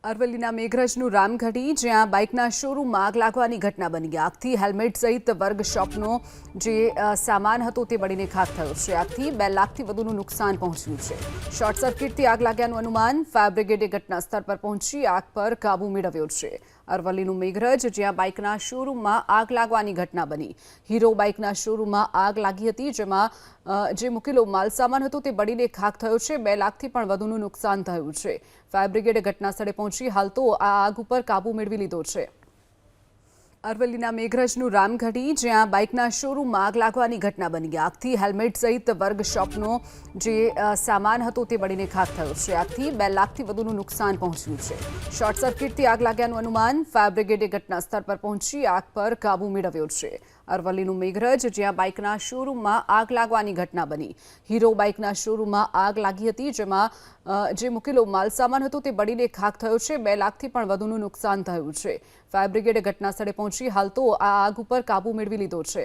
અરવલ્લીના મેઘરજનું રામગઢી જ્યાં બાઇકના શોરૂમમાં આગ લાગવાની ઘટના બની. આગથી હેલ્મેટ સહિત વર્કશોપનો જે સામાન હતો તે બળીને ખાખ થયો છે. આગથી 2 લાખથી વધુનું નુકસાન પહોંચ્યું છે. શોર્ટ સર્કિટથી આગ લાગ્યાનું અનુમાન. ફાયર બ્રિગેડે ઘટના સ્થળ પર પહોંચી આગ પર કાબુ મેળવ્યો છે. અરવલ્લીનું મેઘરજ જ્યાં બાઇકના શોરૂમમાં આગ લાગવાની ઘટના બની. હીરો બાઇકના શોરૂમમાં આગ લાગી હતી, જેમાં જે મૂકેલો માલસામાન હતો તે બળીને ખાખ થયો છે. 2 લાખથી પણ વધુનું નુકસાન થયું છે. ફાયર બ્રિગેડે ઘટના સ્થળે પહોંચી હાલ તો આ આગ ઉપર કાબુ મેળવી લીધો છે. અરવલ્લીના મેઘરજનું રામગઢી જ્યાં બાઇકના શોરૂમમાં આગ લાગવાની ઘટના બની. આગથી હેલ્મેટ સહિત વર્કશોપનો જે સામાન હતો તે બળીને ખાખ થયો છે. આગથી 2 લાખથી વધુનું નુકસાન પહોંચ્યું છે. શોર્ટ સર્કિટથી આગ લાગ્યાનું અનુમાન. ફાયર બ્રિગેડે ઘટના સ્થળ પર પહોંચી આગ પર કાબુ મેળવ્યો છે. અરવલ્લીનું મેઘરજ જ્યાં બાઇકના શોરૂમમાં આગ લાગવાની ઘટના બની. હીરો બાઇકના શોરૂમમાં આગ લાગી હતી, જેમાં જે મૂકેલો માલસામાન હતો તે બળીને ખાખ થયો છે. 2 લાખથી પણ વધુનું નુકસાન થયું છે. ફાયર બ્રિગેડે ઘટના સ્થળે પહોંચી હાલ તો આ આગ ઉપર કાબુ મેળવી લીધો છે.